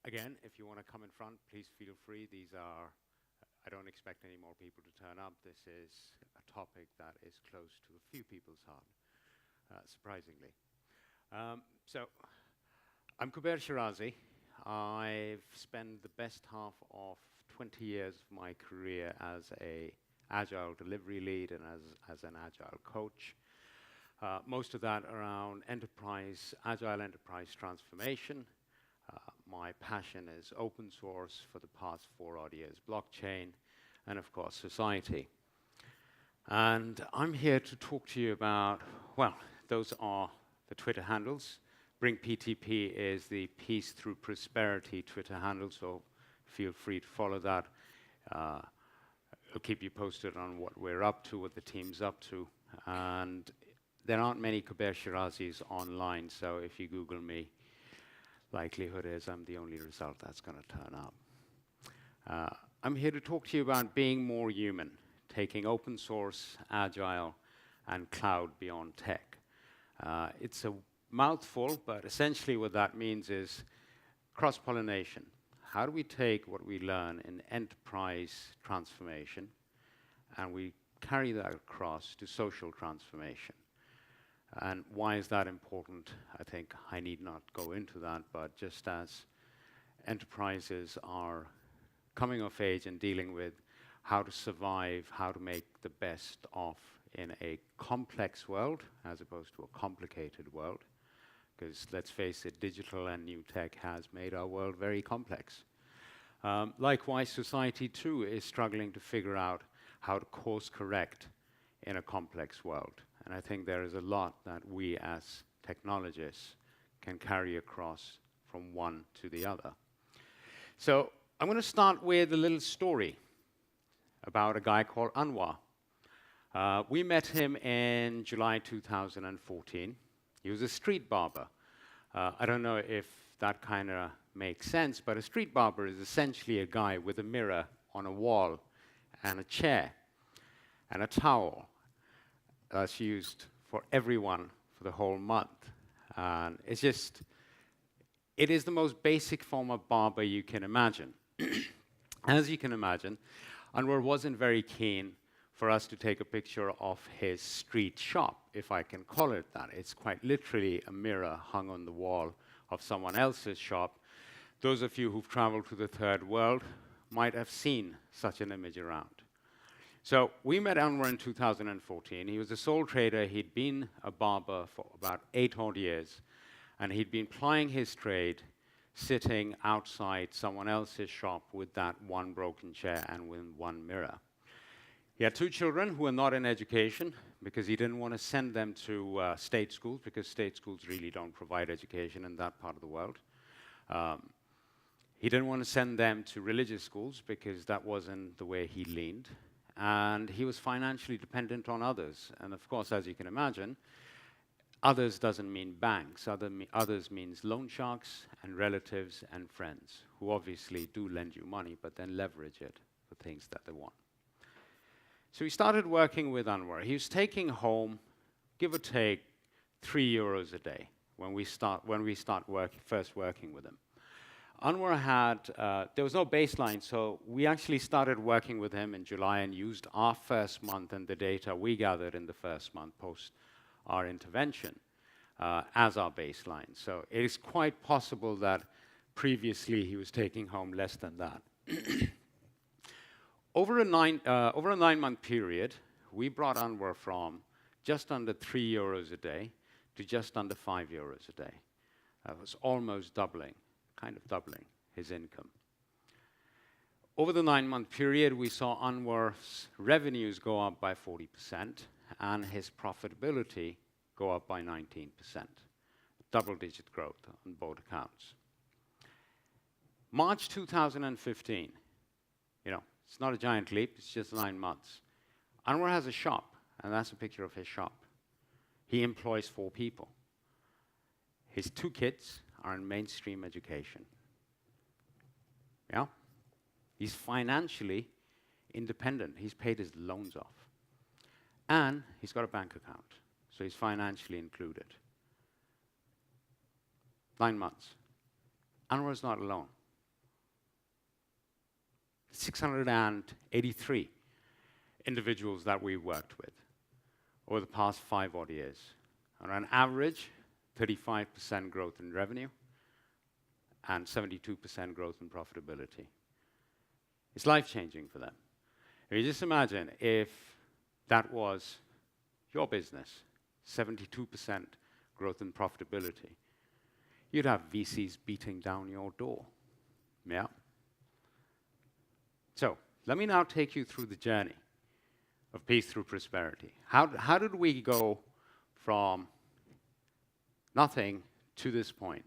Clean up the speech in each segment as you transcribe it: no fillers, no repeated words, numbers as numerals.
Again, if you want to come in front, please feel free. I don't expect any more people to turn up. This is a topic that is close to a few people's heart, surprisingly. So, I'm Kubair Shirazi. I've spent the best half of 20 years of my career as an Agile delivery lead and as an Agile coach. Most of that around Agile enterprise transformation. My passion is open source for the past 4 odd years, blockchain, and of course, society. And I'm here to talk to you about, well, those are the Twitter handles. Bring PTP is the Peace Through Prosperity Twitter handle, so feel free to follow that. I'll keep you posted on what we're up to, what the team's up to. And there aren't many Kubair Shirazis online, so if you Google me, likelihood is I'm the only result that's going to turn up. I'm here to talk to you about being more human, taking open source, agile, and cloud beyond tech. It's a mouthful, but essentially what that means is cross-pollination. How do we take what we learn in enterprise transformation and we carry that across to social transformation? And why is that important? I think I need not go into that, but just as enterprises are coming of age and dealing with how to survive, how to make the best of in a complex world as opposed to a complicated world, because let's face it, digital and new tech has made our world very complex. Likewise, society too is struggling to figure out how to course correct in a complex world. And I think there is a lot that we as technologists can carry across from one to the other. So I'm going to start with a little story about a guy called Anwar. We met him in July 2014. He was a street barber. I don't know if that kind of makes sense, but a street barber is essentially a guy with a mirror on a wall and a chair and a towel that's used for everyone for the whole month. And it is the most basic form of barber you can imagine. As you can imagine, Anwar wasn't very keen for us to take a picture of his street shop, if I can call it that. It's quite literally a mirror hung on the wall of someone else's shop. Those of you who've traveled to the third world might have seen such an image around. So we met Anwar in 2014. He was a sole trader. He'd been a barber for about 8 odd years, and he'd been plying his trade, sitting outside someone else's shop with that one broken chair and with one mirror. He had 2 children who were not in education because he didn't want to send them to state schools, because state schools really don't provide education in that part of the world. He didn't want to send them to religious schools because that wasn't the way he leaned. And he was financially dependent on others. And of course, as you can imagine, others doesn't mean banks. Others means loan sharks and relatives and friends who obviously do lend you money, but then leverage it for things that they want. So he started working with Anwar. He was taking home, give or take, €3 a day when we first working with him. Anwar had, there was no baseline, so we actually started working with him in July and used our first month and the data we gathered in the first month post our intervention as our baseline. So it is quite possible that previously he was taking home less than that. Over a 9-month period, we brought Anwar from just under €3 a day to just under €5 a day. That was almost doubling. Kind of doubling his income. Over the 9-month period, we saw Anwar's revenues go up by 40% and his profitability go up by 19%. Double-digit growth on both accounts. March 2015, it's not a giant leap, it's just 9 months. Anwar has a shop, and that's a picture of his shop. He employs 4 people. His 2 kids are in mainstream education. Yeah? He's financially independent. He's paid his loans off. And he's got a bank account, so he's financially included. 9 months. Anwar's not alone. 683 individuals that we worked with over the past 5 odd years. On an average, 35% growth in revenue and 72% growth in profitability. It's life-changing for them. You just imagine if that was your business, 72% growth in profitability, you'd have VCs beating down your door. Yeah? So, let me now take you through the journey of Peace Through Prosperity. How did we go from nothing to this point?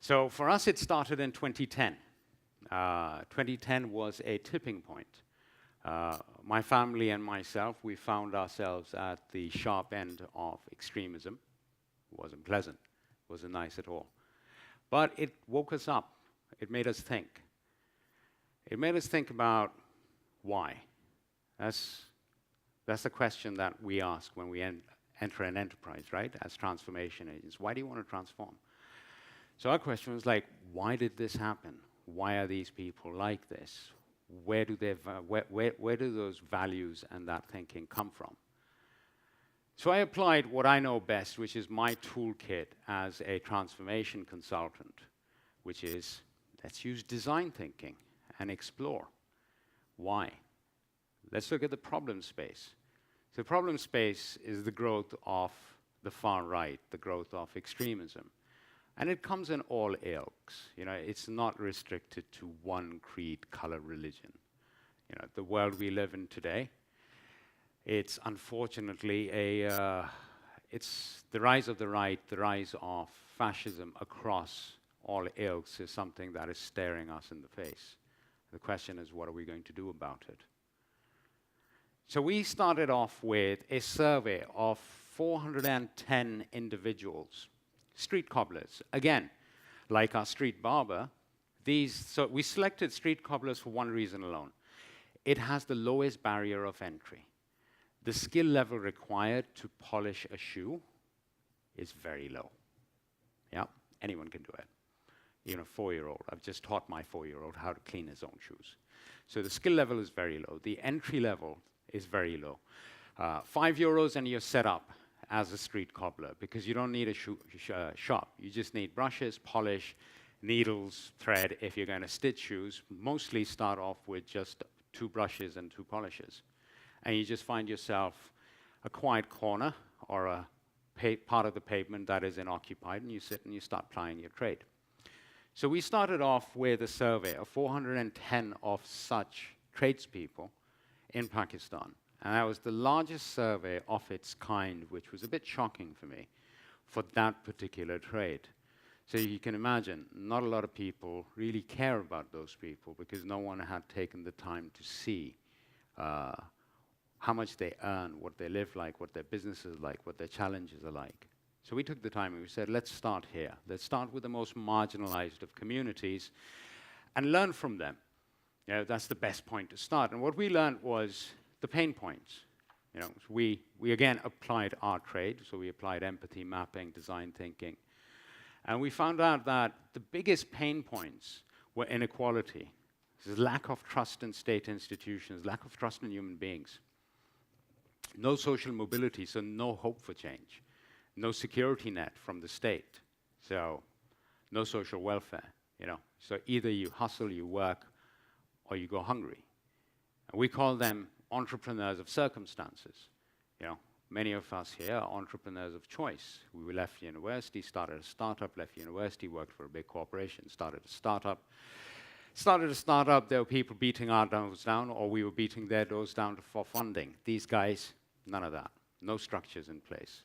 So, for us, it started in 2010. 2010 was a tipping point. My family and myself, we found ourselves at the sharp end of extremism. It wasn't pleasant. It wasn't nice at all. But it woke us up. It made us think. It made us think about why. That's the question that we ask when we enter an enterprise, right? As transformation agents. Why do you want to transform? So our question was like, why did this happen? Why are these people like this? Where do those values and that thinking come from? So I applied what I know best, which is my toolkit as a transformation consultant, which is, let's use design thinking and explore. Why? Let's look at the problem space. So the problem space is the growth of the far right, the growth of extremism. And it comes in all ilks. You know, it's not restricted to one creed, color, religion. You know, the world we live in today, it's unfortunately it's the rise of the right, the rise of fascism across all ilks is something that is staring us in the face. The question is, what are we going to do about it? So we started off with a survey of 410 individuals, street cobblers. Again, like our street barber, so we selected street cobblers for one reason alone. It has the lowest barrier of entry. The skill level required to polish a shoe is very low. Yeah, anyone can do it. Even a 4-year-old. I've just taught my 4-year-old how to clean his own shoes. So the skill level is very low. The entry level is very low. €5 and you're set up as a street cobbler because you don't need a shop. You just need brushes, polish, needles, thread. If you're going to stitch shoes, mostly start off with just 2 brushes and 2 polishes. And you just find yourself a quiet corner or a part of the pavement that is unoccupied, and you sit and you start plying your trade. So we started off with a survey of 410 of such tradespeople in Pakistan. And that was the largest survey of its kind, which was a bit shocking for me, for that particular trade. So you can imagine, not a lot of people really care about those people because no one had taken the time to see how much they earn, what they live like, what their business is like, what their challenges are like. So we took the time and we said, let's start here. Let's start with the most marginalized of communities and learn from them. You know, that's the best point to start. And what we learned was the pain points. You know, so we again applied our trade, so we applied empathy, mapping, design thinking. And we found out that the biggest pain points were inequality. This is lack of trust in state institutions, lack of trust in human beings. No social mobility, so no hope for change. No security net from the state, so no social welfare, you know. So either you hustle, you work, or you go hungry. And we call them entrepreneurs of circumstances. You know, many of us here are entrepreneurs of choice. We left university, started a startup, left university, worked for a big corporation, started a startup. There were people beating our doors down, or we were beating their doors down for funding. These guys, none of that. No structures in place.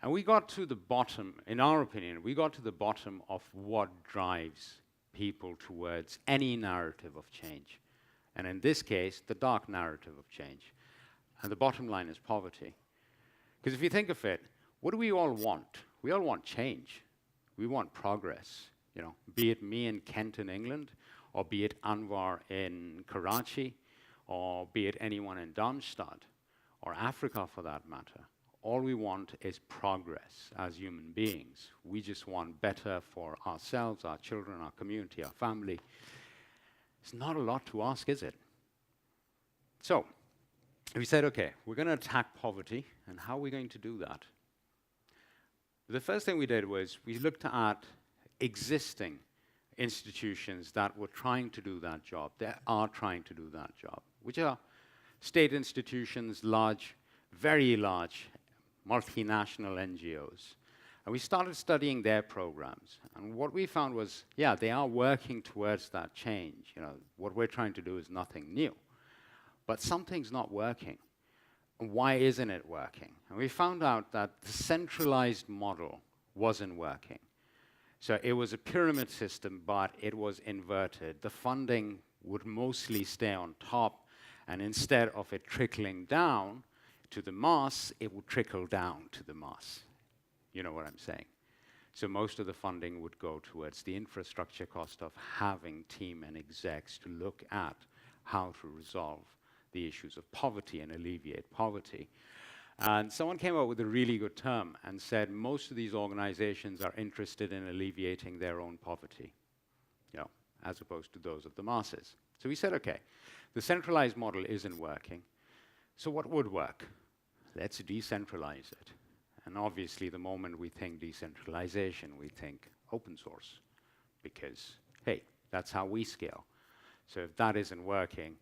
And we got to the bottom, in our opinion, we got to the bottom of what drives people towards any narrative of change. And in this case, the dark narrative of change. And the bottom line is poverty. Because if you think of it, what do we all want? We all want change. We want progress. You know, be it me in Kent in England, or be it Anwar in Karachi, or be it anyone in Darmstadt, or Africa for that matter. All we want is progress as human beings. We just want better for ourselves, our children, our community, our family. It's not a lot to ask, is it? So we said, okay, we're going to attack poverty, and how are we going to do that? The first thing we did was we looked at existing institutions that were trying to do that job, that are trying to do that job, which are state institutions, large, very large, multinational NGOs. And we started studying their programs. And what we found was, yeah, they are working towards that change. You know, what we're trying to do is nothing new. But something's not working. Why isn't it working? And we found out that the centralized model wasn't working. So it was a pyramid system, but it was inverted. The funding would mostly stay on top, and instead of it trickling down to the mass, it would trickle down to the mass. You know what I'm saying? So most of the funding would go towards the infrastructure cost of having team and execs to look at how to resolve the issues of poverty and alleviate poverty. And someone came up with a really good term and said most of these organizations are interested in alleviating their own poverty, you know, as opposed to those of the masses. So we said, okay, the centralized model isn't working, so what would work? Let's decentralize it. And obviously, the moment we think decentralization, we think open source, because, hey, that's how we scale. So if that isn't working,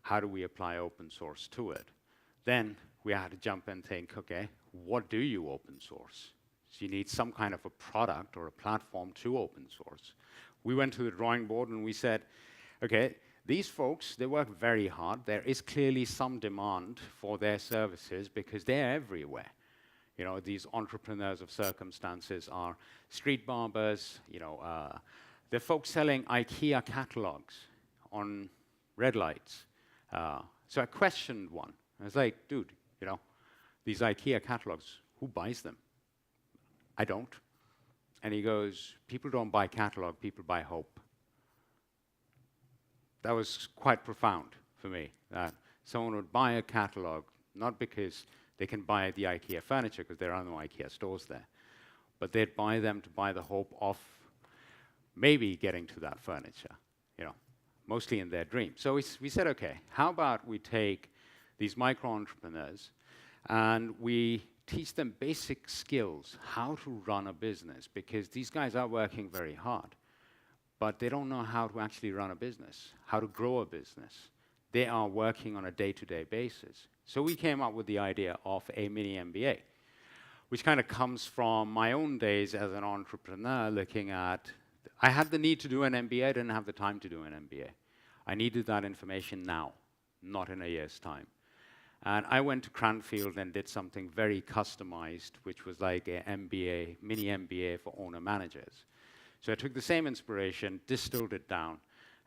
how do we apply open source to it? Then we had to jump and think, okay, what do you open source? So you need some kind of a product or a platform to open source. We went to the drawing board and we said, okay, these folks, they work very hard. There is clearly some demand for their services because they're everywhere. You know, these entrepreneurs of circumstances are street barbers, you know, they're folks selling IKEA catalogs on red lights. So I questioned one. I was like, dude, you know, these IKEA catalogs, who buys them? I don't. And he goes, people don't buy catalog, people buy hope. That was quite profound for me, that someone would buy a catalog, not because they can buy the IKEA furniture, because there are no IKEA stores there, but they'd buy them to buy the hope of maybe getting to that furniture, you know, mostly in their dream. So we said, okay, how about we take these micro-entrepreneurs and we teach them basic skills, how to run a business, because these guys are working very hard, but they don't know how to actually run a business, how to grow a business. They are working on a day-to-day basis. So we came up with the idea of a mini MBA, which kind of comes from my own days as an entrepreneur looking at, I had the need to do an MBA, I didn't have the time to do an MBA. I needed that information now, not in a year's time. And I went to Cranfield and did something very customized, which was like a MBA, mini MBA for owner managers. So I took the same inspiration, distilled it down,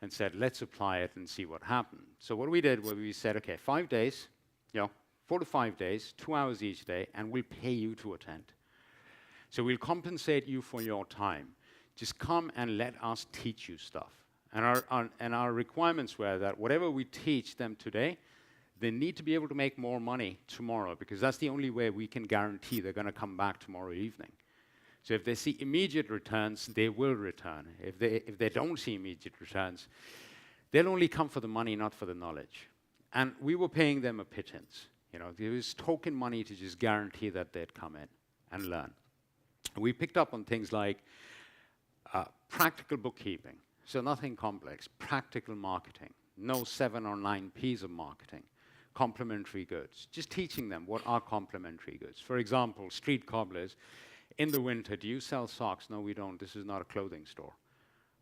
and said, let's apply it and see what happened. So what we did was we said, okay, 5 days, you know, 4 to 5 days, 2 hours each day, and we'll pay you to attend. So we'll compensate you for your time. Just come and let us teach you stuff. And our requirements were that whatever we teach them today, they need to be able to make more money tomorrow, because that's the only way we can guarantee they're going to come back tomorrow evening. So if they see immediate returns, they will return. If they don't see immediate returns, they'll only come for the money, not for the knowledge. And we were paying them a pittance. You know, there was token money to just guarantee that they'd come in and learn. We picked up on things like practical bookkeeping, so nothing complex, practical marketing, no 7 or 9 Ps of marketing, complementary goods, just teaching them what are complementary goods. For example, street cobblers, in the winter, do you sell socks? No, we don't. This is not a clothing store.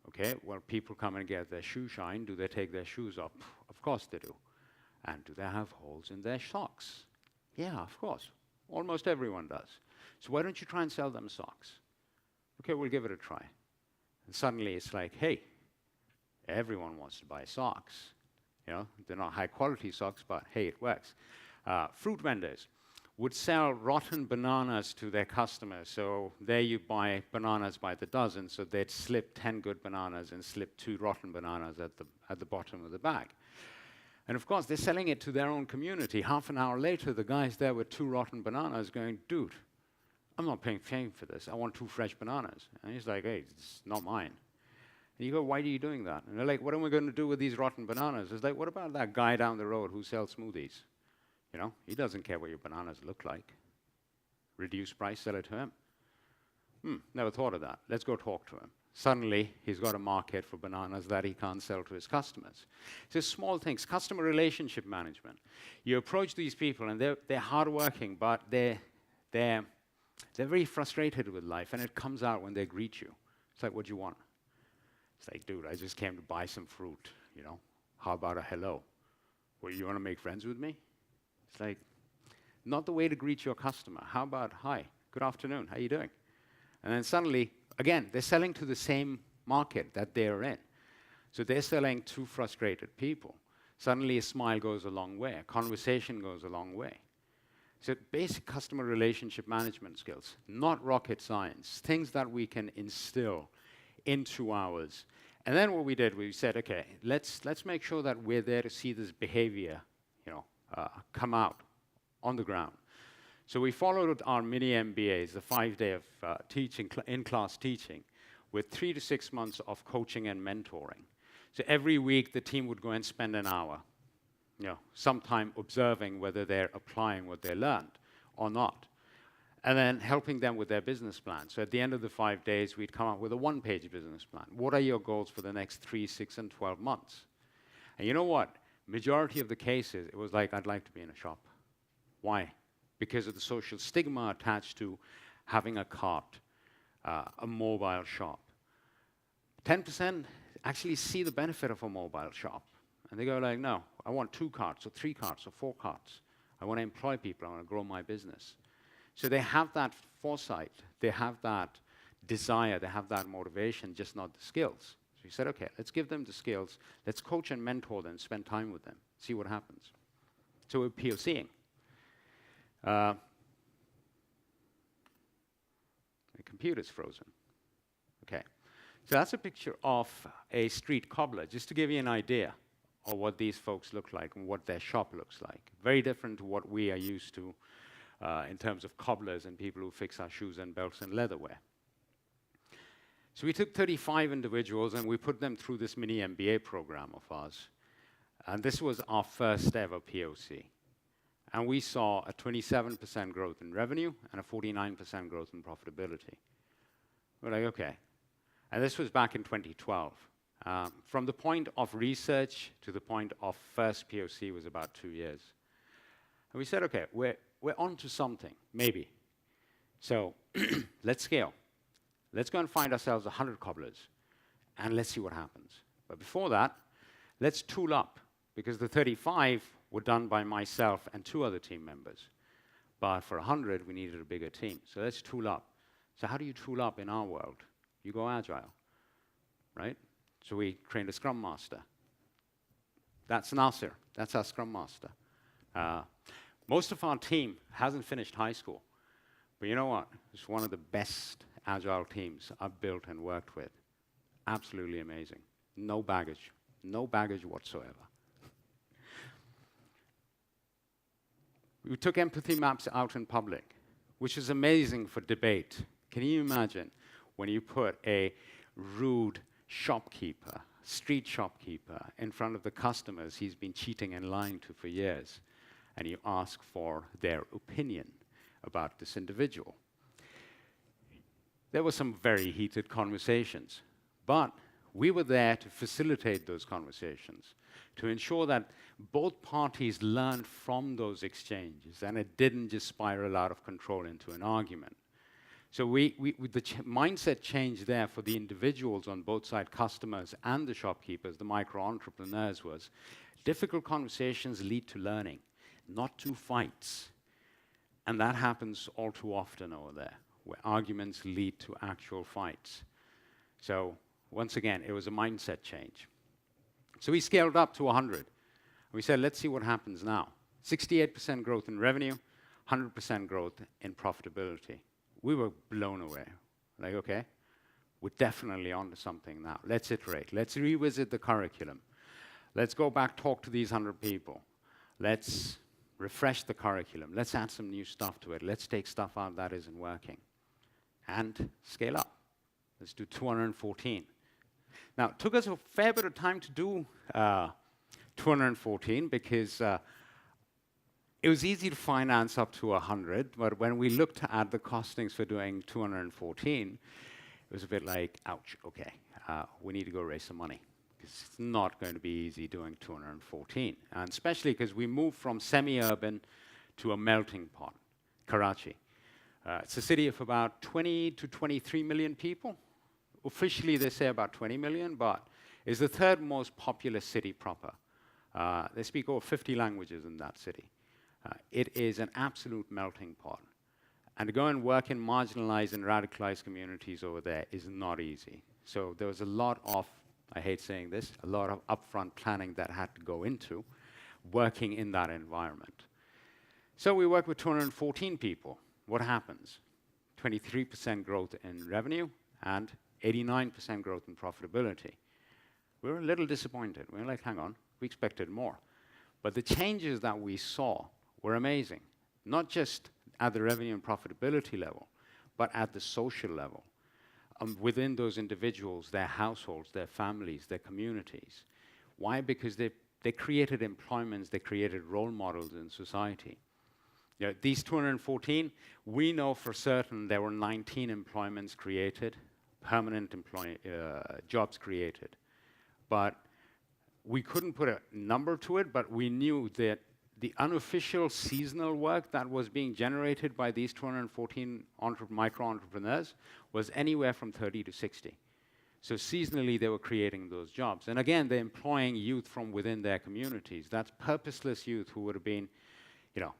Okay, well, people come and get their shoe shine. Do they take their shoes off? Of course they do. And do they have holes in their socks? Yeah, of course. Almost everyone does. So why don't you try and sell them socks? Okay, we'll give it a try. And suddenly it's like, hey, everyone wants to buy socks. You know, they're not high-quality socks, but hey, it works. Fruit vendors would sell rotten bananas to their customers. So there you buy bananas by the dozen, so they'd slip 10 good bananas and slip 2 rotten bananas at the bottom of the bag. And of course, they're selling it to their own community. Half an hour later, the guy's there with 2 rotten bananas going, dude, I'm not paying for this. I want 2 fresh bananas. And he's like, hey, it's not mine. And you go, why are you doing that? And they're like, what am I going to do with these rotten bananas? It's like, what about that guy down the road who sells smoothies? You know, he doesn't care what your bananas look like. Reduce price, sell it to him. Never thought of that. Let's go talk to him. Suddenly, he's got a market for bananas that he can't sell to his customers. So small things, customer relationship management. You approach these people, and they're hardworking, but they're very frustrated with life, and it comes out when they greet you. It's like, what do you want? It's like, dude, I just came to buy some fruit, you know. How about a hello? Well, you want to make friends with me? It's like, not the way to greet your customer. How about, hi, good afternoon, how you doing? And then suddenly, again, they're selling to the same market that they're in. So they're selling to frustrated people. Suddenly a smile goes a long way, a conversation goes a long way. So basic customer relationship management skills, not rocket science, things that we can instill into ours. And then what we did, we said, okay, let's make sure that we're there to see this behavior, come out on the ground. So we followed our mini MBAs, the 5-day of teaching, in-class teaching, with 3 to 6 months of coaching and mentoring. So every week, the team would go and spend an hour, some time observing whether they're applying what they learned or not, and then helping them with their business plan. So at the end of the 5 days, we'd come up with a 1-page business plan. What are your goals for the next 3, 6, and 12 months? And you know what? Majority of the cases, it was like, I'd like to be in a shop. Why? Because of the social stigma attached to having a cart, a mobile shop. 10% actually see the benefit of a mobile shop. And they go like, no, I want 2 carts or 3 carts or 4 carts. I want to employ people. I want to grow my business. So they have that foresight. They have that desire. They have that motivation, just not the skills. So you said, okay, let's give them the skills. Let's coach and mentor them, spend time with them, see what happens. So we're POCing. The computer's frozen. Okay. So that's a picture of a street cobbler, just to give you an idea of what these folks look like and what their shop looks like. Very different to what we are used to in terms of cobblers and people who fix our shoes and belts and leatherware. So we took 35 individuals and we put them through this mini MBA program of ours. And this was our first ever POC. And we saw a 27% growth in revenue and a 49% growth in profitability. We're like, okay. And this was back in 2012. From the point of research to the point of first POC was about 2 years. And we said, okay, we're on to something, maybe. So let's scale. Let's go and find ourselves 100 cobblers, and let's see what happens. But before that, let's tool up, because the 35 were done by myself and 2 other team members. But for 100, we needed a bigger team. So let's tool up. So how do you tool up in our world? You go agile, right? So we trained a Scrum Master. That's Nasir. That's our Scrum Master. Most of our team hasn't finished high school. But you know what? It's one of the best agile teams I've built and worked with. Absolutely amazing. No baggage. No baggage whatsoever. We took empathy maps out in public, which is amazing for debate. Can you imagine when you put a rude shopkeeper, street shopkeeper, in front of the customers he's been cheating and lying to for years, and you ask for their opinion about this individual? There were some very heated conversations, but we were there to facilitate those conversations, to ensure that both parties learned from those exchanges and it didn't just spiral out of control into an argument. So the mindset change there for the individuals on both sides, customers and the shopkeepers, the micro-entrepreneurs, was difficult conversations lead to learning, not to fights. And that happens all too often over there, where arguments lead to actual fights. So once again, it was a mindset change. So we scaled up to 100. We said, let's see what happens now. 68% growth in revenue, 100% growth in profitability. We were blown away. Like, okay, we're definitely onto something now. Let's iterate. Let's revisit the curriculum. Let's go back, talk to these 100 people. Let's refresh the curriculum. Let's add some new stuff to it. Let's take stuff out that isn't working. And scale up. Let's do 214. Now, it took us a fair bit of time to do 214 because it was easy to finance up to 100, but when we looked at the costings for doing 214, it was a bit like, ouch, okay, we need to go raise some money. It's not going to be easy doing 214, and especially because we moved from semi-urban to a melting pot, Karachi. It's a city of about 20 to 23 million people. Officially, they say about 20 million, but it's the third most populous city proper. They speak over 50 languages in that city. It is an absolute melting pot. And to go and work in marginalized and radicalized communities over there is not easy. So there was a lot of, I hate saying this, a lot of upfront planning that had to go into working in that environment. So we worked with 214 people. What happens? 23% growth in revenue and 89% growth in profitability. We were a little disappointed. We were like, hang on, we expected more. But the changes that we saw were amazing, not just at the revenue and profitability level, but at the social level. Within those individuals, their households, their families, their communities. Why? Because they created employments, they created role models in society. You know, these 214, we know for certain there were 19 employments created, permanent jobs created. But we couldn't put a number to it, but we knew that the unofficial seasonal work that was being generated by these 214 micro-entrepreneurs was anywhere from 30 to 60. So seasonally, they were creating those jobs. And again, they're employing youth from within their communities. That's purposeless youth who would have been, you know,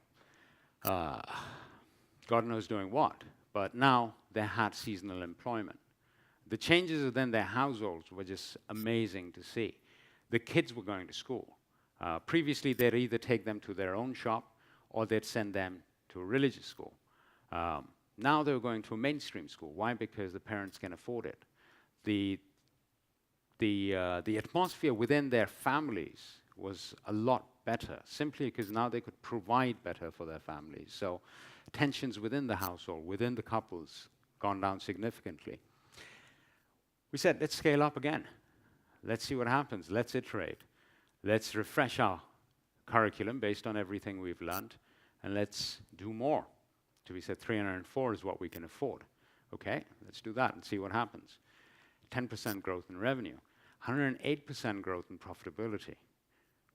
God knows doing what. But now they had seasonal employment. The changes within their households were just amazing to see. The kids were going to school. Previously, they'd either take them to their own shop or they'd send them to a religious school. Now they were going to a mainstream school. Why? Because the parents can afford it. The atmosphere within their families was a lot better, simply because now they could provide better for their families. So tensions within the household, within the couples, gone down significantly. We said, let's scale up again. Let's see what happens. Let's iterate. Let's refresh our curriculum based on everything we've learned, and let's do more. So we said 304 is what we can afford. Okay, let's do that and see what happens. 10% growth in revenue, 108% growth in profitability.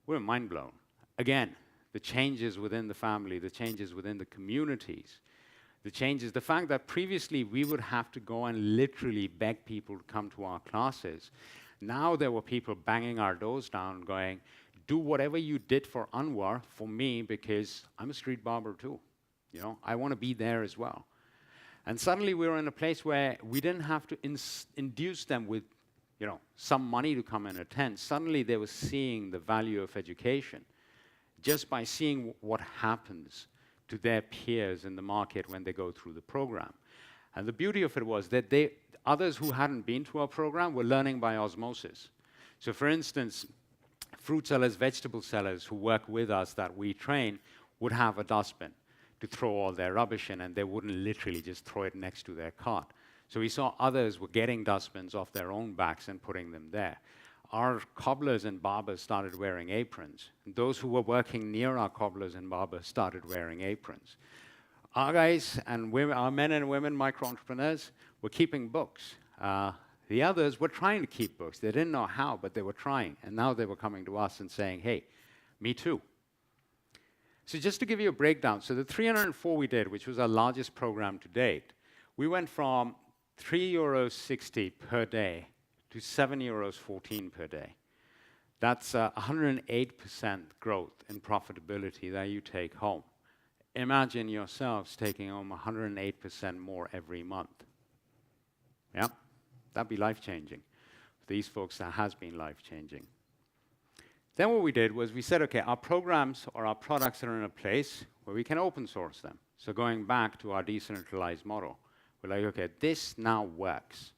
We're mind blown. Again, the changes within the family, the changes within the communities, the fact that previously we would have to go and literally beg people to come to our classes. Now there were people banging our doors down going, do whatever you did for Anwar for me because I'm a street barber too. You know, I want to be there as well. And suddenly we were in a place where we didn't have to induce them with, you know, some money to come and attend. Suddenly they were seeing the value of education just by seeing what happens to their peers in the market when they go through the program. And the beauty of it was that others who hadn't been to our program were learning by osmosis. So for instance, fruit sellers, vegetable sellers who work with us that we train would have a dustbin to throw all their rubbish in, and they wouldn't literally just throw it next to their cart. So we saw others were getting dustbins off their own backs and putting them there. Our cobblers and barbers started wearing aprons. And those who were working near our cobblers and barbers started wearing aprons. Our guys and women, our men and women micro-entrepreneurs were keeping books. The others were trying to keep books. They didn't know how, but they were trying. And now they were coming to us and saying, hey, me too. So just to give you a breakdown, so the 304 we did, which was our largest program to date, we went from €3.60 per day to €7.14 per day. That's 108% growth in profitability that you take home. Imagine yourselves taking home 108% more every month. Yeah, that'd be life-changing. For these folks, that has been life-changing. Then what we did was we said, okay, our programs or our products are in a place where we can open source them. So going back to our decentralized model, we're like, okay, this now works.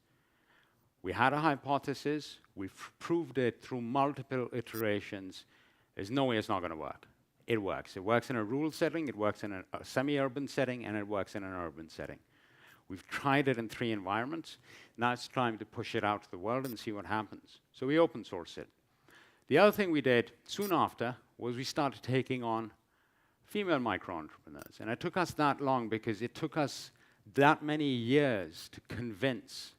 We had a hypothesis, we've proved it through multiple iterations. There's no way it's not going to work. It works. It works in a rural setting, it works in a semi-urban setting, and it works in an urban setting. We've tried it in 3 environments. Now it's time to push it out to the world and see what happens. So we open source it. The other thing we did soon after was we started taking on female micro-entrepreneurs. And it took us that long because it took us that many years to convince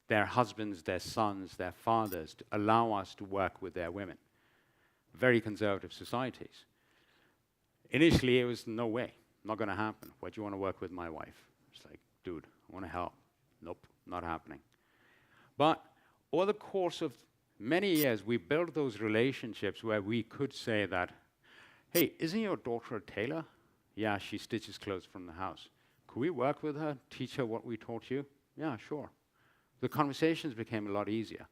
their husbands, their sons, their fathers to allow us to work with their women. Very conservative societies. Initially, it was no way, not going to happen. Why do you want to work with my wife? It's like, dude, I want to help. Nope, not happening. But over the course of many years, we built those relationships where we could say that, hey, isn't your daughter a tailor? Yeah, she stitches clothes from the house. Could we work with her, teach her what we taught you? Yeah, sure. The conversations became a lot easier.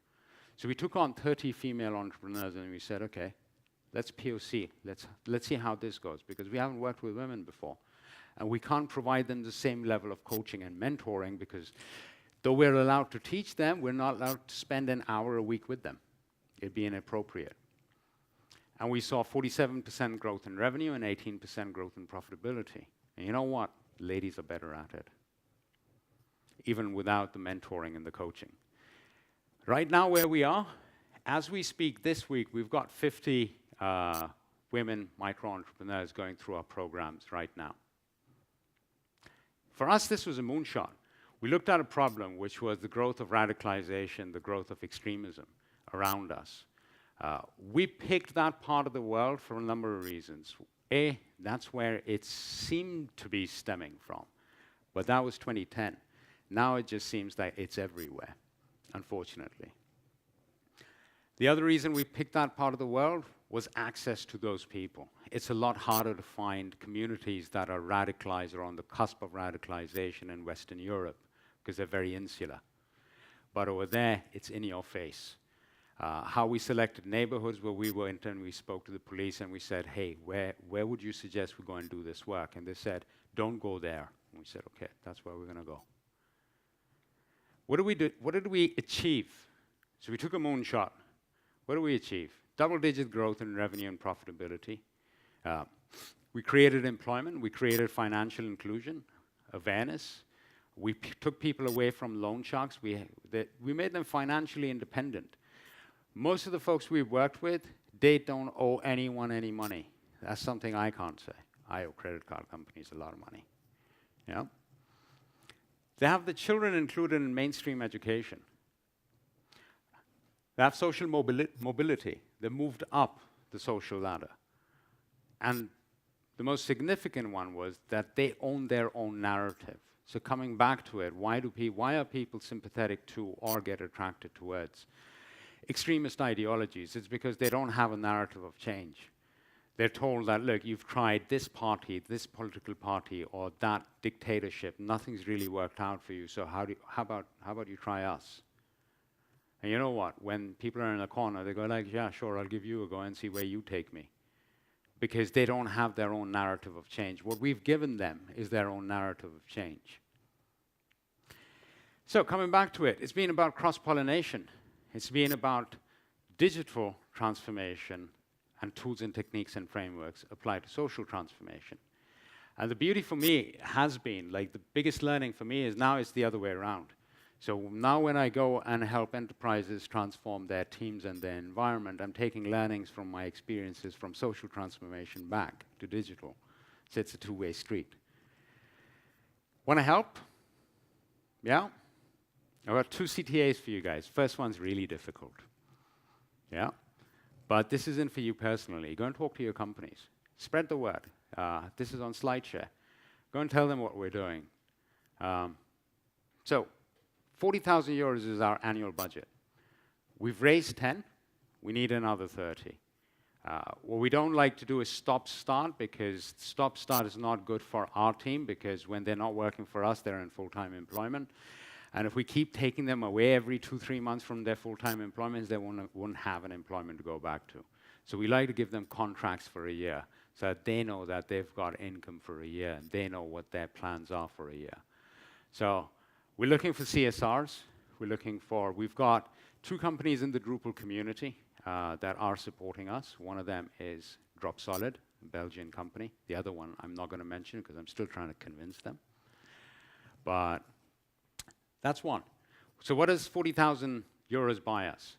So we took on 30 female entrepreneurs and we said, okay, let's POC. Let's see how this goes, because we haven't worked with women before. And we can't provide them the same level of coaching and mentoring because though we're allowed to teach them, we're not allowed to spend an hour a week with them. It'd be inappropriate. And we saw 47% growth in revenue and 18% growth in profitability. And you know what? Ladies are better at it, even without the mentoring and the coaching. Right now, where we are, as we speak this week, we've got 50 women micro-entrepreneurs going through our programs right now. For us, this was a moonshot. We looked at a problem, which was the growth of radicalization, the growth of extremism around us. We picked that part of the world for a number of reasons. A, that's where it seemed to be stemming from, but that was 2010. Now it just seems like it's everywhere, unfortunately. The other reason we picked that part of the world was access to those people. It's a lot harder to find communities that are radicalized or on the cusp of radicalization in Western Europe because they're very insular. But over there, it's in your face. How we selected neighborhoods where we were in, we spoke to the police and we said, hey, where would you suggest we go and do this work? And they said, don't go there. And we said, okay, that's where we're going to go. What did we do? What did we achieve? So we took a moonshot. What did we achieve? Double-digit growth in revenue and profitability. We created employment. We created financial inclusion, awareness. We took people away from loan sharks. We made them financially independent. Most of the folks we've worked with, they don't owe anyone any money. That's something I can't say. I owe credit card companies a lot of money. Yeah? They have the children included in mainstream education. They have social mobility. They moved up the social ladder. And the most significant one was that they own their own narrative. So coming back to it, why are people sympathetic to or get attracted towards extremist ideologies? It's because they don't have a narrative of change. They're told that, look, you've tried this party, this political party, or that dictatorship. Nothing's really worked out for you, so how about you try us? And you know what? When people are in a corner, they go like, yeah, sure, I'll give you a go and see where you take me. Because they don't have their own narrative of change. What we've given them is their own narrative of change. So coming back to it, it's been about cross-pollination. It's been about digital transformation and tools and techniques and frameworks applied to social transformation. And the beauty for me has been, like the biggest learning for me is now it's the other way around. So now when I go and help enterprises transform their teams and their environment, I'm taking learnings from my experiences from social transformation back to digital. So it's a two-way street. Want to help? Yeah? I've got 2 CTAs for you guys. First one's really difficult. Yeah? But this isn't for you personally. Go and talk to your companies. Spread the word. This is on SlideShare. Go and tell them what we're doing. So 40,000 euros is our annual budget. We've raised 10. We need another 30. What we don't like to do is stop-start, because stop-start is not good for our team, because when they're not working for us, they're in full-time employment. And if we keep taking them away every 2-3 months from their full-time employments, they won't have an employment to go back to. So we like to give them contracts for a year, so that they know that they've got income for a year, and they know what their plans are for a year. So we're looking for CSRs. We've got 2 companies in the Drupal community that are supporting us. One of them is Dropsolid, a Belgian company. The other one I'm not going to mention because I'm still trying to convince them. But That's one. So what does 40,000 euros buy us?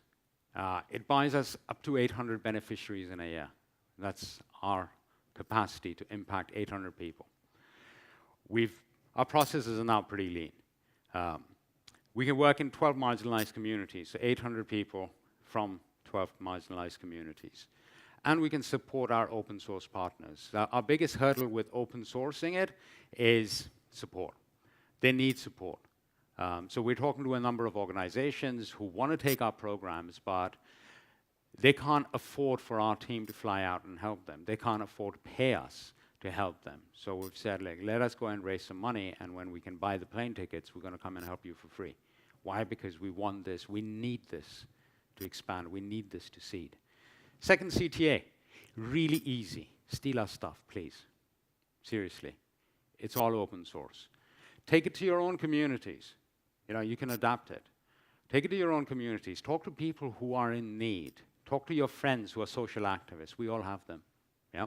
It buys us up to 800 beneficiaries in a year. That's our capacity to impact 800 people. Our processes are now pretty lean. We can work in 12 marginalized communities, so 800 people from 12 marginalized communities. And we can support our open source partners. Our biggest hurdle with open sourcing it is support. They need support. So we're talking to a number of organizations who want to take our programs, but they can't afford for our team to fly out and help them. They can't afford to pay us to help them. So we've said, like, let us go and raise some money, and when we can buy the plane tickets, we're going to come and help you for free. Why? Because we want this. We need this to expand. We need this to seed. Second CTA, really easy. Steal our stuff, please. Seriously. It's all open source. Take it to your own communities. You know, you can adapt it. Take it to your own communities. Talk to people who are in need. Talk to your friends who are social activists. We all have them. Yeah?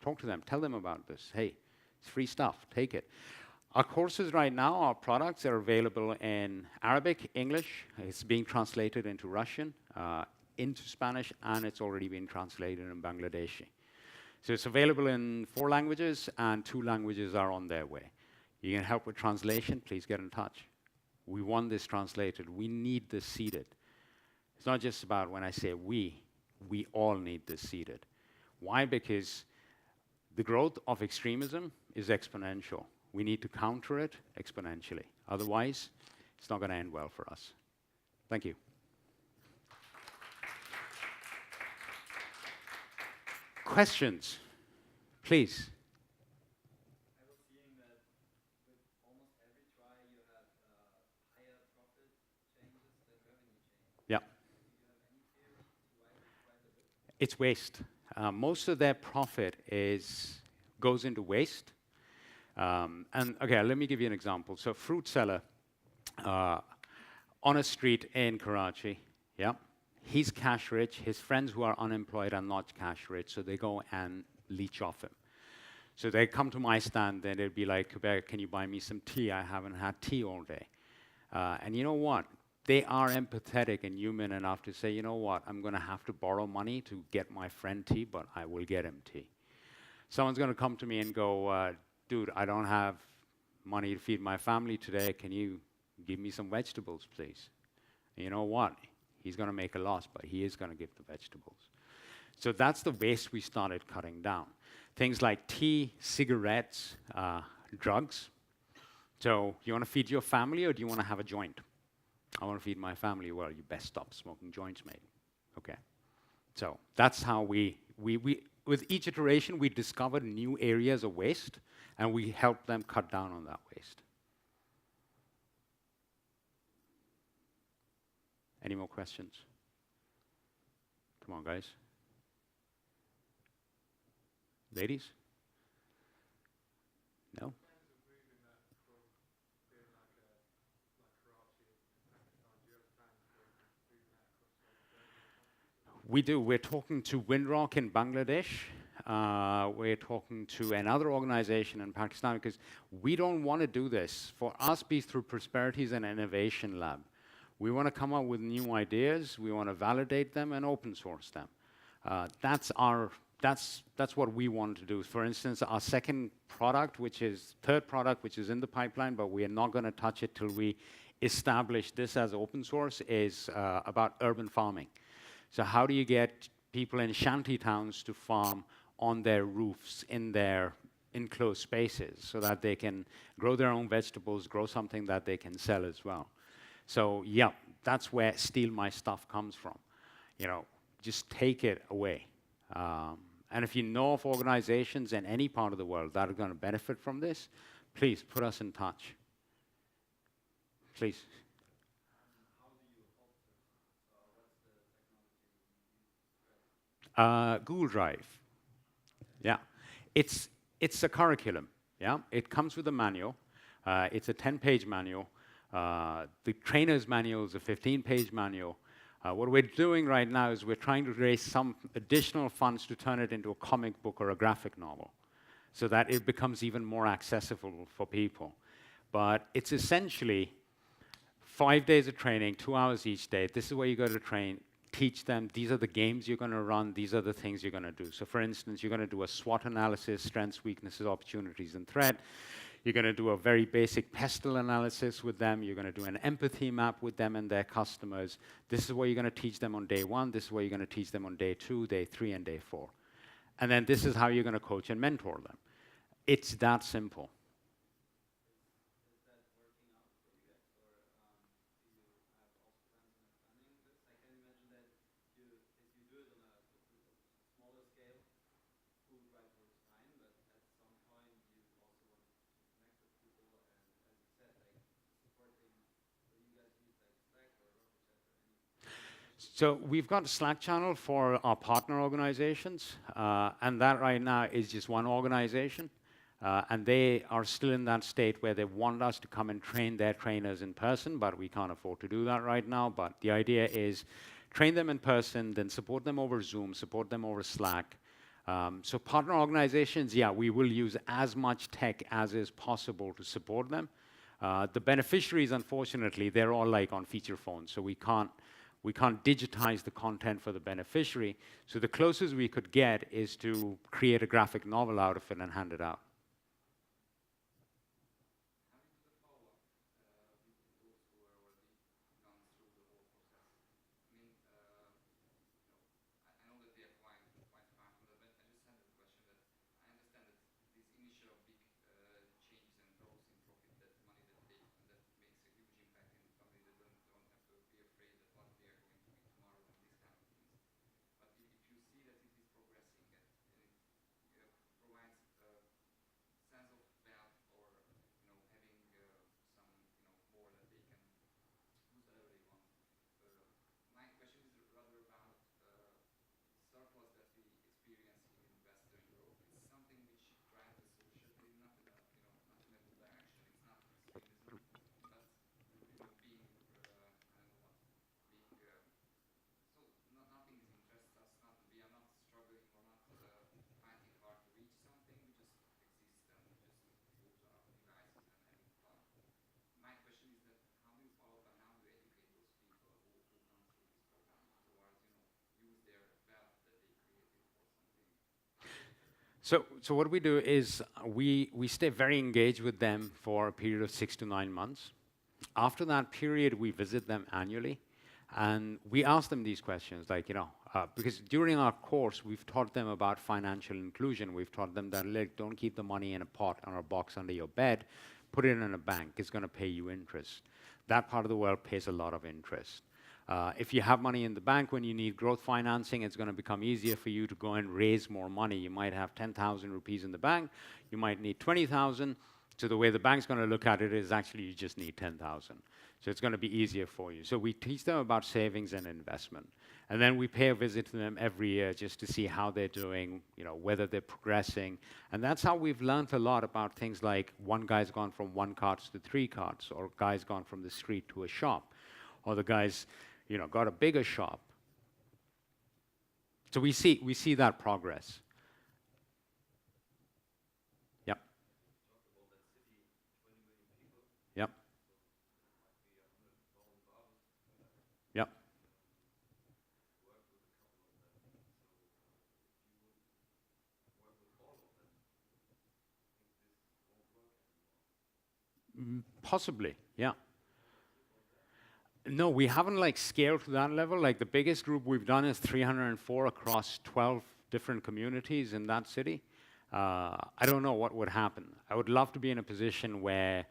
Talk to them. Tell them about this. Hey, it's free stuff. Take it. Our courses right now, our products are available in Arabic, English. It's being translated into Russian, into Spanish, and it's already been translated in Bangladeshi. So it's available in 4 languages, and 2 languages are on their way. You can help with translation, please get in touch. We want this translated. We need this seeded. It's not just about when I say we all need this seeded. Why? Because the growth of extremism is exponential. We need to counter it exponentially. Otherwise, it's not going to end well for us. Thank you. Questions, please. I was seeing that with almost every try you have higher profit changes than revenue changes. Yeah. Do you have any theory why they do? It's waste. Most of their profit goes into waste. And okay, let me give you an example. So, fruit seller on a street in Karachi, yeah, he's cash rich. His friends who are unemployed are not cash rich, so they go and leech off him. So they come to my stand, and they'd be like, "Kuber, can you buy me some tea? I haven't had tea all day." And you know what? They are empathetic and human enough to say, you know what? I'm going to have to borrow money to get my friend tea, but I will get him tea. Someone's going to come to me and go, dude, I don't have money to feed my family today. Can you give me some vegetables, please? And you know what? He's going to make a loss, but he is going to give the vegetables. So that's the waste we started cutting down. Things like tea, cigarettes, drugs. So you want to feed your family, or do you want to have a joint? I want to feed my family. Well, you best stop smoking joints, mate. Okay. So that's how we with each iteration, we discovered new areas of waste, and we helped them cut down on that waste. Any more questions? Come on, guys. Ladies? No? We do. We're talking to Windrock in Bangladesh. We're talking to another organization in Pakistan, because we don't want to do this. For us, Be Through Prosperity is an innovation lab. We want to come up with new ideas. We want to validate them and open source them. That's what we want to do. For instance, our third product, which is in the pipeline, but we are not going to touch it till we establish this as open source, is about urban farming. So how do you get people in shanty towns to farm on their roofs in their enclosed spaces so that they can grow their own vegetables, grow something that they can sell as well? So yeah, that's where steal my stuff comes from. You know, just take it away. And if you know of organizations in any part of the world that are going to benefit from this, please put us in touch. Please. Google Drive. Yeah. It's a curriculum. Yeah. It comes with a manual. It's a 10-page manual. The trainer's manual is a 15-page manual. What we're doing right now is we're trying to raise some additional funds to turn it into a comic book or a graphic novel so that it becomes even more accessible for people. But it's essentially 5 days of training, 2 hours each day. This is where you go to train. Teach them, these are the games you're going to run, these are the things you're going to do. So for instance, you're going to do a SWOT analysis, strengths, weaknesses, opportunities, and threat. You're going to do a very basic pestle analysis with them. You're going to do an empathy map with them and their customers. This is what you're going to teach them on day 1. This is what you're going to teach them on day 2, day 3, and day 4. And then this is how you're going to coach and mentor them. It's that simple. Is that working out for you guys, or do you have also plans on expanding this? I can imagine that if you do it on a smaller scale, food right works fine, but at some point you also want to connect with people, and as you said, like supporting. What do you guys use, like Slack or Rocket Chat or any? So we've got a Slack channel for our partner organizations, and that right now is just one organization. And they are still in that state where they want us to come and train their trainers in person, but we can't afford to do that right now. But the idea is train them in person, then support them over Zoom, support them over Slack. So partner organizations, yeah, we will use as much tech as is possible to support them. The beneficiaries, unfortunately, they're all like on feature phones, so we can't digitize the content for the beneficiary. So the closest we could get is to create a graphic novel out of it and hand it out. So what we do is we stay very engaged with them for a period of 6 to 9 months. After that period, we visit them annually, and we ask them these questions, like, because during our course, we've taught them about financial inclusion. We've taught them that, look, don't keep the money in a pot or a box under your bed. Put it in a bank. It's going to pay you interest. That part of the world pays a lot of interest. If you have money in the bank when you need growth financing, it's going to become easier for you to go and raise more money. You might have 10,000 rupees in the bank. You might need 20,000. So the way the bank's going to look at it is actually you just need 10,000. So it's going to be easier for you. So we teach them about savings and investment. And then we pay a visit to them every year just to see how they're doing, whether they're progressing. And that's how we've learned a lot about things like one guy's gone from 1 cart to 3 carts, or guy's gone from the street to a shop, or the guy's got a bigger shop. So we see that progress. Yep. Yep. Yep. Possibly, yeah. No, we haven't scaled to that level. The biggest group we've done is 304 across 12 different communities in that city. I don't know what would happen. I would love to be in a position where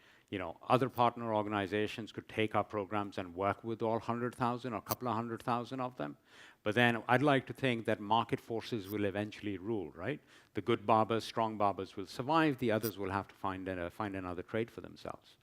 other partner organizations could take our programs and work with all 100,000 or a couple of 100,000 of them. But then I'd like to think that market forces will eventually rule, right? The good barbers, strong barbers will survive. The others will have to find another trade for themselves.